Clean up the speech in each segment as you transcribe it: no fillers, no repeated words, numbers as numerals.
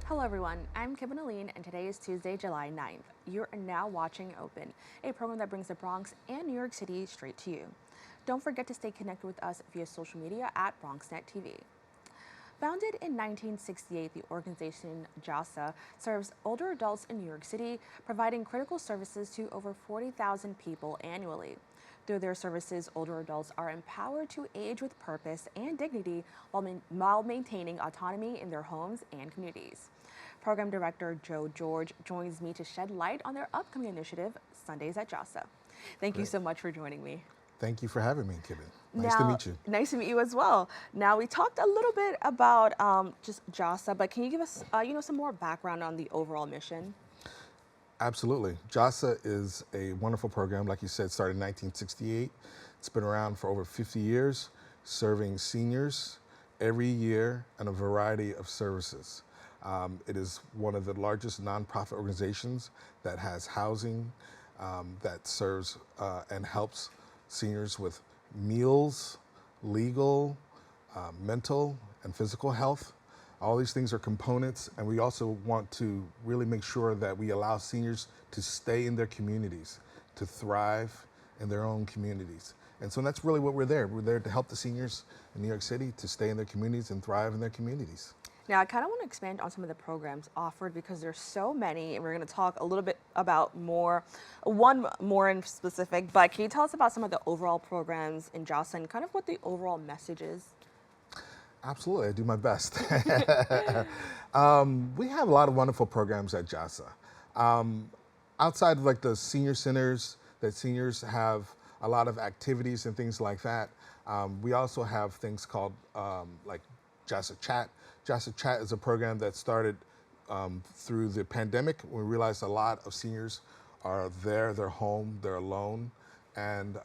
Hello everyone, I'm Kibin Alleyne and today is Tuesday, July 9th. You are now watching Open, a program that brings the Bronx and New York City straight to you. Don't forget to stay connected with us via social media at BronxNet TV. Founded in 1968, the organization JASA serves older adults in New York City, providing critical services to over 40,000 people annually. Through their services, older adults are empowered to age with purpose and dignity while maintaining autonomy in their homes and communities. Program Director Joe George joins me to shed light on their upcoming initiative, Sundays at JASA. Thank you Great. so much for joining me. Thank you for having me, Kibin. Nice to meet you. Nice to meet you as well. Now, we talked a little bit about just JASA, but can you give us, some more background on the overall mission? Absolutely. JASA is a wonderful program, like you said, started in 1968. It's been around for over 50 years, serving seniors every year in a variety of services. It is one of the largest nonprofit organizations that has housing, that serves and helps seniors with meals, legal, mental, and physical health. All these things are components, and we also want to really make sure that we allow seniors to stay in their communities, to thrive in their own communities. And so that's really what we're there. We're there to help the seniors in New York City to stay in their communities and thrive in their communities. Now, I kind of want to expand on some of the programs offered because there's so many, and we're going to talk a little bit about one more in specific, but can you tell us about some of the overall programs in JASA and kind of what the overall message is? Absolutely, I do my best. We have a lot of wonderful programs at JASA. Outside of like the senior centers, that seniors have a lot of activities and things like that. We also have things called like JASA Chat. JASA Chat is a program that started through the pandemic. We realized a lot of seniors are there, they're home, they're alone, and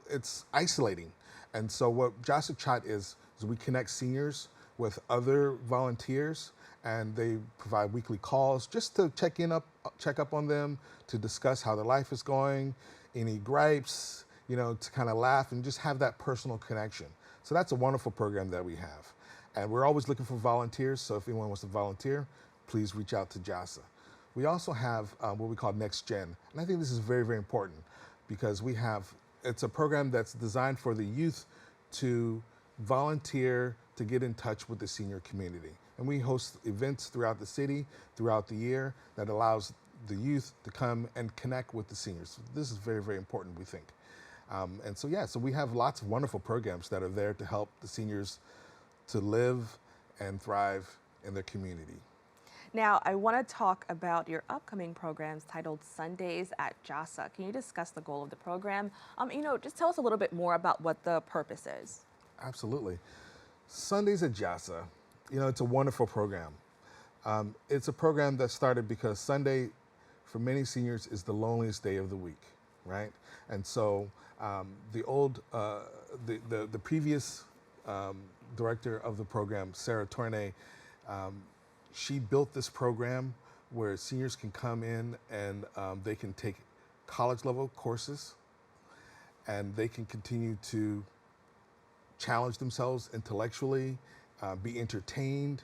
it's isolating. And so what JASA Chat is we connect seniors with other volunteers, and they provide weekly calls just to check up on them, to discuss how their life is going, any gripes, to kind of laugh and just have that personal connection. So that's a wonderful program that we have. And we're always looking for volunteers, so if anyone wants to volunteer, please reach out to JASA. We also have what we call Next Gen, and I think this is very, very important because it's a program that's designed for the youth to volunteer to get in touch with the senior community. And we host events throughout the city, throughout the year, that allows the youth to come and connect with the seniors. This is very, very important, we think. So we have lots of wonderful programs that are there to help the seniors to live and thrive in their community. Now, I want to talk about your upcoming programs titled Sundays at JASA. Can you discuss the goal of the program? Just tell us a little bit more about what the purpose is. Absolutely. Sundays at JASA, it's a wonderful program. It's a program that started because Sunday, for many seniors, is the loneliest day of the week, right? And so the previous director of the program, Sarah Tournay, she built this program where seniors can come in and they can take college level courses and they can continue to challenge themselves intellectually, be entertained.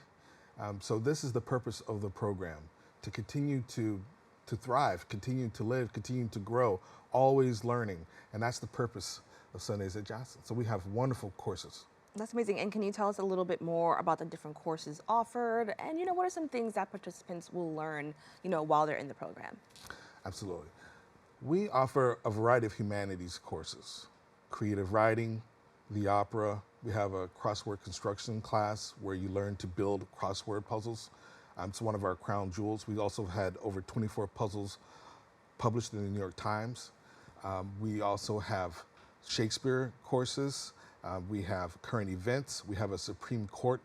So this is the purpose of the program, to continue to thrive, continue to live, continue to grow, always learning. And that's the purpose of Sundays at JASA. So we have wonderful courses. That's amazing. And can you tell us a little bit more about the different courses offered? And, what are some things that participants will learn, while they're in the program? Absolutely. We offer a variety of humanities courses, creative writing, the opera. We have a crossword construction class where you learn to build crossword puzzles. It's one of our crown jewels. We also had over 24 puzzles published in the New York Times. We also have Shakespeare courses. We have current events. We have a Supreme Court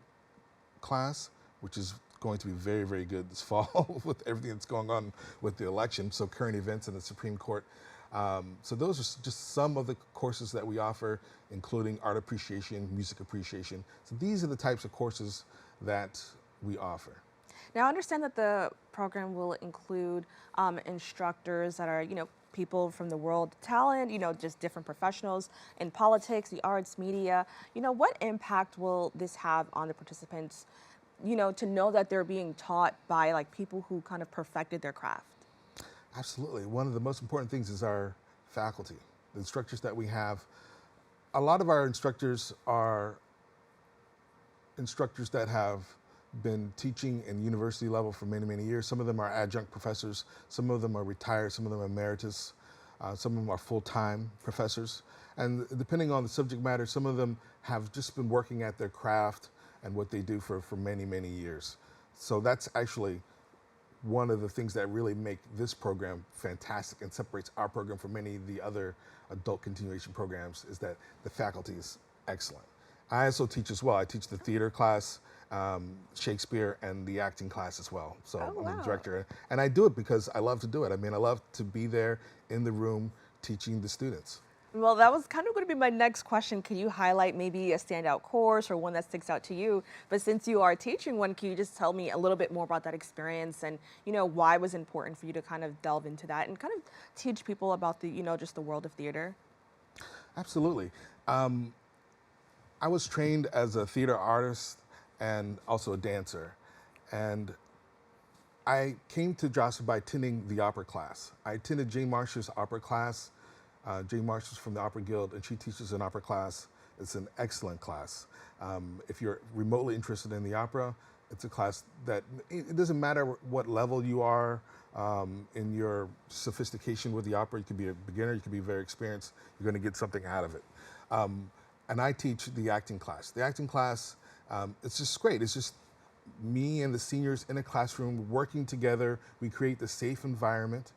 class, which is going to be very, very good this fall with everything that's going on with the election. So current events in the Supreme Court. So those are just some of the courses that we offer, including art appreciation, music appreciation. So these are the types of courses that we offer. Now, I understand that the program will include instructors that are, people from the world of talent, just different professionals in politics, the arts, media. What impact will this have on the participants, to know that they're being taught by like people who kind of perfected their craft? Absolutely. One of the most important things is our faculty, the instructors that we have. A lot of our instructors are instructors that have been teaching in university level for many, many years. Some of them are adjunct professors, some of them are retired, some of them are emeritus, some of them are full-time professors. And depending on the subject matter, some of them have just been working at their craft and what they do for many, many years. So that's actually one of the things that really make this program fantastic and separates our program from many of the other adult continuation programs, is that the faculty is excellent. I also teach as well. I teach the theater class, Shakespeare, and the acting class as well. So Oh, I'm the wow. director, and I do it because I love to do it. I mean, I love to be there in the room teaching the students. Well, that was kind of going to be my next question. Can you highlight maybe a standout course or one that sticks out to you? But since you are teaching one, can you just tell me a little bit more about that experience and, why it was important for you to kind of delve into that and kind of teach people about the, just the world of theater? Absolutely. I was trained as a theater artist and also a dancer. And I came to JASA by attending the opera class. I attended Jane Marsh's opera class. Jane Marsh is from the Opera Guild, and she teaches an opera class. It's an excellent class. If you're remotely interested in the opera, it's a class that it doesn't matter what level you are in your sophistication with the opera. You could be a beginner, you could be very experienced. You're going to get something out of it. And I teach the acting class. The acting class, it's just great. It's just me and the seniors in a classroom working together. We create the safe environment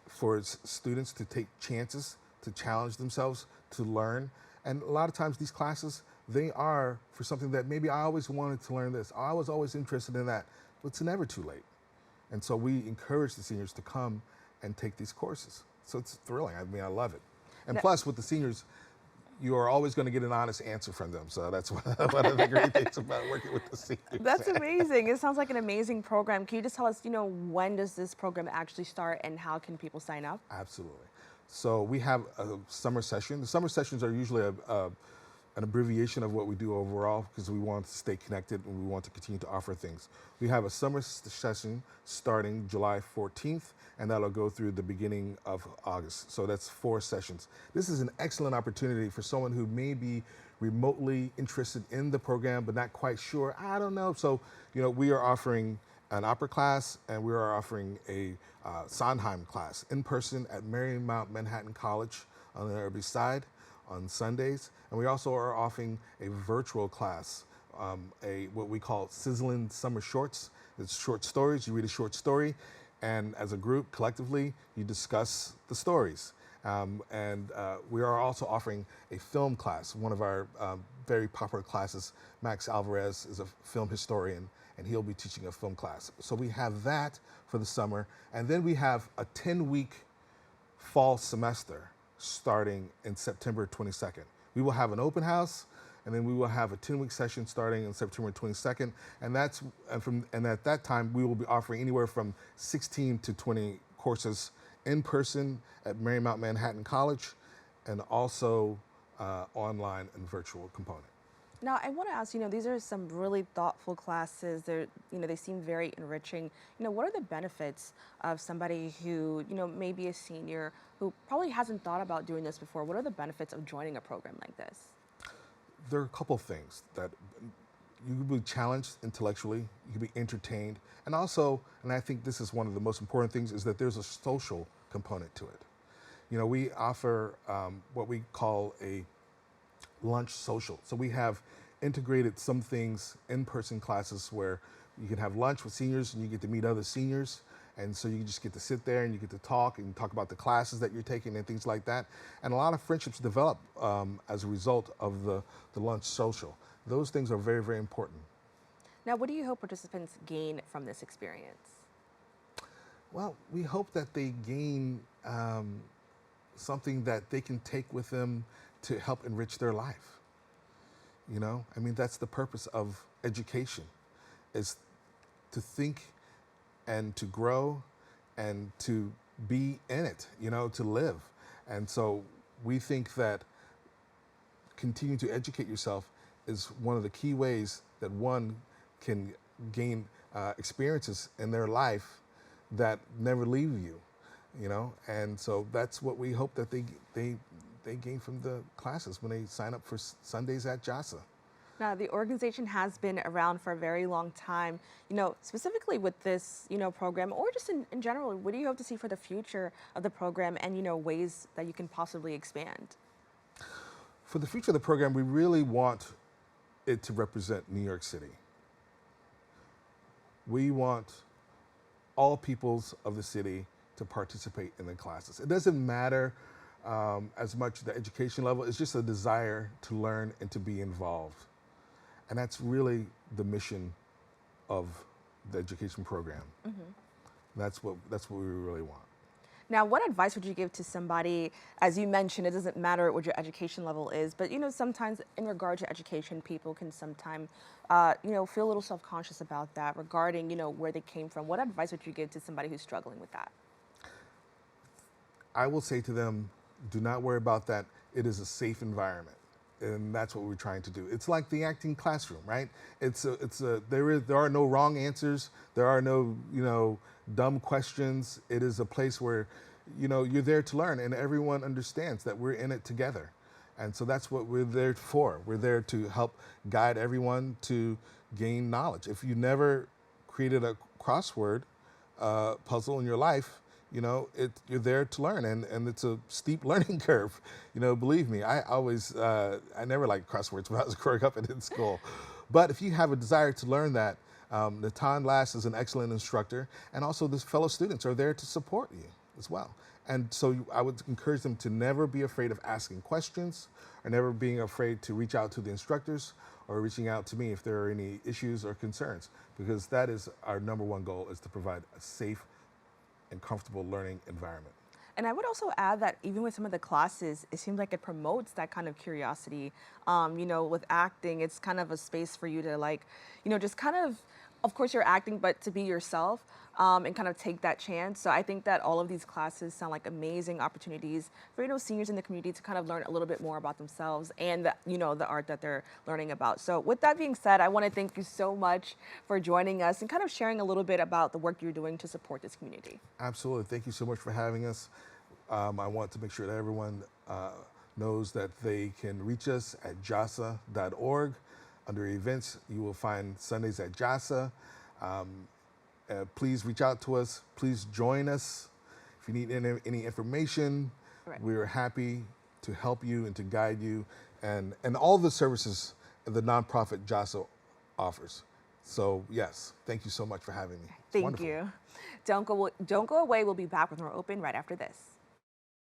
for students to take chances, to challenge themselves, to learn. And a lot of times these classes, they are for something that maybe I always wanted to learn this. I was always interested in that, but it's never too late. And so we encourage the seniors to come and take these courses. So it's thrilling. I mean, I love it. And plus with the seniors, you are always going to get an honest answer from them. So that's one of the great things about working with the seniors. That's amazing. It sounds like an amazing program. Can you just tell us, when does this program actually start and how can people sign up? Absolutely. So we have a summer session. The summer sessions are usually an abbreviation of what we do overall because we want to stay connected and we want to continue to offer things. We have a summer session starting July 14th, and that'll go through the beginning of August. So that's 4 sessions. This is an excellent opportunity for someone who may be remotely interested in the program but not quite sure. I don't know. So, we are offering an opera class and we are offering a Sondheim class in person at Marymount Manhattan College on the Upper East Side on Sundays. And we also are offering a virtual class, what we call Sizzling Summer Shorts. It's short stories. You read a short story, and as a group, collectively, you discuss the stories. We are also offering a film class. One of our very popular classes, Max Alvarez, is a film historian, and he'll be teaching a film class. So we have that for the summer. And then we have a 10-week fall semester starting in September 22nd. We will have an open house, and then we will have a 10-week session starting on September 22nd. And at that time, we will be offering anywhere from 16 to 20 courses in person at Marymount Manhattan College, and also online and virtual component. Now, I want to ask, these are some really thoughtful classes. They seem very enriching. What are the benefits of somebody who, may be a senior who probably hasn't thought about doing this before? What are the benefits of joining a program like this? There are a couple of things that you can be challenged intellectually, you can be entertained, and also, and I think this is one of the most important things, is that there's a social component to it. We offer what we call a lunch social. So we have integrated some things, in-person classes where you can have lunch with seniors and you get to meet other seniors. And so you just get to sit there and you get to talk and talk about the classes that you're taking and things like that. And a lot of friendships develop as a result of the lunch social. Those things are very, very important. Now, what do you hope participants gain from this experience? Well, we hope that they gain something that they can take with them to help enrich their life. That's the purpose of education, is to think and to grow and to be in it, to live. And so we think that continuing to educate yourself is one of the key ways that one can gain experiences in their life that never leave you, you know. And so that's what we hope that they gain from the classes when they sign up for Sundays at JASA. Now, the organization has been around for a very long time. You know, specifically with this, program, or just in general, what do you hope to see for the future of the program, and ways that you can possibly expand? For the future of the program, we really want it to represent New York City. We want all peoples of the city to participate in the classes. It doesn't matter as much the education level, it's just a desire to learn and to be involved. And that's really the mission of the education program. Mm-hmm. That's what we really want. Now, what advice would you give to somebody, as you mentioned, it doesn't matter what your education level is, but sometimes in regard to education, people can sometimes, feel a little self-conscious about that regarding, where they came from. What advice would you give to somebody who's struggling with that? I will say to them, do not worry about that. It is a safe environment. And that's what we're trying to do. It's like the acting classroom, right? There are no wrong answers. There are no, dumb questions. It is a place where, you're there to learn, and everyone understands that we're in it together. And so that's what we're there for. We're there to help guide everyone to gain knowledge. If you never created a crossword puzzle in your life, you're there to learn, and it's a steep learning curve. Believe me, I never liked crosswords when I was growing up and in school. But if you have a desire to learn that, Natan Lass is an excellent instructor, and also the fellow students are there to support you as well. And so I would encourage them to never be afraid of asking questions, or never being afraid to reach out to the instructors or reaching out to me if there are any issues or concerns, because that is our number one goal, is to provide a safe and comfortable learning environment. And I would also add that even with some of the classes, it seems like it promotes that kind of curiosity. With acting, it's kind of a space for you to just kind of course you're acting, but to be yourself, and kind of take that chance. So I think that all of these classes sound like amazing opportunities for, seniors in the community to kind of learn a little bit more about themselves and, the art that they're learning about. So with that being said, I want to thank you so much for joining us and kind of sharing a little bit about the work you're doing to support this community. Absolutely. Thank you so much for having us. I want to make sure that everyone knows that they can reach us at jasa.org. Under events, you will find Sundays at JASA. Please reach out to us. Please join us. If you need any information, right, we're happy to help you and to guide you, and all the services the nonprofit JASA offers. So yes, thank you so much for having me. Thank you. Don't go away. We'll be back with more Open right after this.